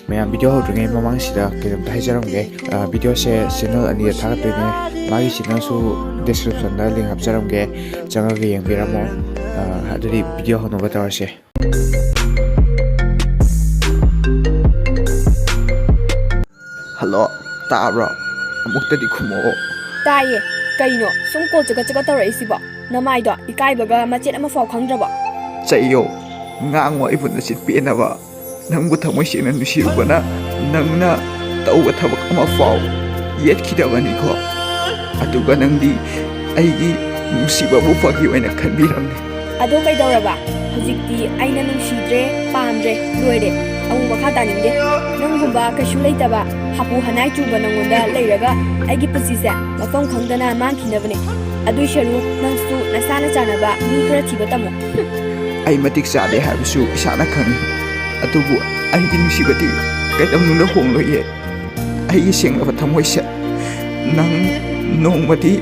ꯃꯌꯥꯝ ꯚꯤꯗꯤꯑꯣ ꯍꯧꯗ꯭ꯔꯤꯉꯩ ꯃꯃꯥꯡꯁꯤꯗ ꯀꯩꯅꯣꯝꯇ ꯍꯥꯏꯖꯔꯝꯒꯦ ꯚꯤꯗꯤꯑꯣꯁꯦ ꯆꯦꯅꯦꯜ ꯑꯅꯤꯗ ꯊꯥꯒꯠꯇꯣꯏꯅꯦ ꯃꯥꯒꯤ ꯆꯦꯅꯦꯜꯁꯨ ꯗꯤꯁꯀ꯭ꯔꯤꯞꯁꯟꯗ ꯂꯤꯡ ꯍꯥꯞꯆꯔꯝꯒꯦ ꯆꯪꯉꯒ ꯌꯦꯡꯕꯤꯔꯝꯃꯣ ꯑꯗꯨꯗꯤ ꯚꯤꯗꯤꯑꯣ ꯍꯧꯅꯕ ꯇꯧꯔꯁꯦ ꯍꯜꯂꯣ ꯇꯥꯕ꯭ꯔꯣ ꯑꯃꯨꯛꯇꯗꯤ ꯈꯨꯝꯃꯛꯑꯣ ꯇꯥꯏꯌꯦ ꯀꯩꯅꯣ ꯁꯨꯝ ꯀꯣꯜ ꯆꯒꯠ ꯆꯒꯠ ꯇꯧꯔꯛꯏꯁꯤꯕꯣ ꯅꯃꯥꯏꯗꯣ ꯏꯀꯥꯏꯕꯒ ꯃꯆꯦꯠ ꯑꯃ ꯐꯥꯎ ꯈꯪꯗ꯭ꯔꯕꯣ ꯆꯩꯌꯣ ꯉꯥꯡꯉꯣ ꯑꯩꯕꯨ ꯅꯆꯤꯟ ꯄꯦꯟꯅꯕ ꯅꯪꯕꯨ ꯊꯃꯣꯏ ꯁꯦꯡꯅ ꯅꯨꯡꯁꯤꯔꯨꯕꯅ ꯅꯪꯅ ꯇꯧꯕ ꯊꯕꯛ ꯑꯃ ꯐꯥꯎ ꯌꯦꯠꯈꯤꯗꯕꯅꯤꯀꯣ ꯑꯗꯨꯒ ꯅꯪꯗꯤ ꯑꯩꯒꯤ ꯅꯨꯡꯁꯤꯕꯕꯨ ꯐꯥꯒꯤ ꯑꯣꯏꯅ ꯈꯟꯕꯤꯔꯝꯃꯤ ꯑꯗꯣ ꯀꯩꯗꯧꯔꯕ ꯍꯧꯖꯤꯛꯇꯤ ꯑꯩꯅ ꯅꯨꯡꯁꯤꯗ꯭ꯔꯦ ꯄꯥꯝꯗ꯭ꯔꯦ ꯂꯣꯏꯔꯦ ꯑꯃꯨꯛ ꯃꯈꯥ ꯇꯥꯅꯤꯡꯗꯦ ꯅꯪꯒꯨꯝꯕ ꯀꯩꯁꯨ ꯂꯩꯇꯕ ꯍꯥꯄꯨ ꯍꯅꯥꯏ ꯆꯨꯕ ꯅꯪꯉꯣꯟꯗ ꯂꯩꯔꯒ ꯑꯩꯒꯤ ꯄꯨꯟꯁꯤꯁꯦ ꯃꯐꯝ ꯈꯪꯗꯅ ꯃꯥꯡꯈꯤꯅꯕꯅꯦ ꯑꯗꯨꯏ ꯁꯔꯨꯛ ꯅꯪꯁꯨ ꯅꯁꯥꯅ ꯆꯥꯅꯕ ꯃꯤ ꯈꯔ ꯊꯤꯕ ꯇꯝꯃꯣ ꯑꯩ ꯃꯇꯤꯛ ꯆꯥꯗꯦ ꯍꯥꯏꯕꯁꯨ ꯏꯁꯥꯅ ꯈꯪꯉꯤ ꯑꯗꯨꯕꯨ ꯑꯩꯒꯤ ꯅꯨꯡꯁꯤꯕꯗꯤ ꯀꯩꯗꯧꯅꯨꯡꯗ ꯍꯣꯡꯂꯣꯏꯌꯦ ꯑꯩꯒꯤ ꯁꯦꯡꯂꯕ ꯊꯃꯣꯏꯁꯦ ꯅꯪ ꯅꯣꯡꯃꯗꯤ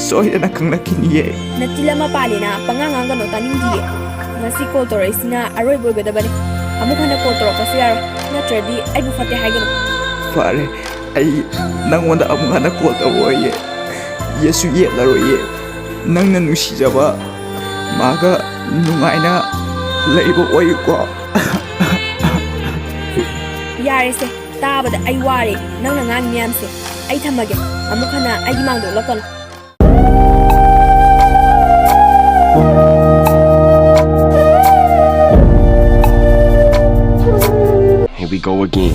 ꯁꯣꯏꯗꯅ ꯈꯪꯂꯛꯈꯤꯅꯤꯌꯦ ꯅꯆꯤꯜ ꯑꯃ ꯄꯥꯜꯂꯦꯅ ꯄꯉꯥꯡ ꯉꯥꯡꯒꯅꯣ ꯇꯥꯅꯤꯡꯗꯤꯌꯦ ꯉꯁꯤ ꯀꯣꯜ ꯇꯧꯔꯛꯏꯁꯤꯅ ꯑꯔꯣꯏꯕ ꯑꯣꯏꯒꯗꯕꯅꯤ ꯑꯃꯨꯛ ꯍꯟꯅ ꯀꯣꯜ ꯇꯧꯔꯛꯄꯁꯨ ꯌꯥꯔꯣꯏ ꯅꯠꯇ꯭ꯔꯗꯤ ꯑꯩꯕꯨ ꯐꯠꯇꯦ ꯍꯥꯏꯒꯅꯨ ꯐꯔꯦ ꯑꯩ ꯅꯪꯉꯣꯟꯗ ꯑꯃꯨꯛ ꯍꯟꯅ ꯀꯣꯜ ꯇꯧꯔꯛꯑꯣꯏꯌꯦ ꯌꯦꯠꯁꯨ ꯌꯦꯠꯂꯔꯣꯏꯌꯦ ꯅꯪꯅ ꯅꯨꯡꯁꯤꯖꯕ ꯃꯥꯒ ꯅꯨꯡꯉꯥꯏꯅ ꯂꯩꯕ ꯑꯣꯏꯌꯨꯀꯣ ꯌꯥꯔꯦꯁꯦ ꯇꯥꯕꯗ ꯑꯩ ꯋꯥꯔꯦ ꯅꯪꯅ ꯉꯥꯡꯉꯤ ꯃꯌꯥꯝꯁꯦ ꯑꯩ ꯊꯝꯃꯒꯦ ꯑꯃꯨꯛ ꯍꯟꯅ ꯑꯩꯒꯤ ꯃꯥꯡꯗ ꯑꯣꯜꯂꯛꯀꯅꯨ Here we go again.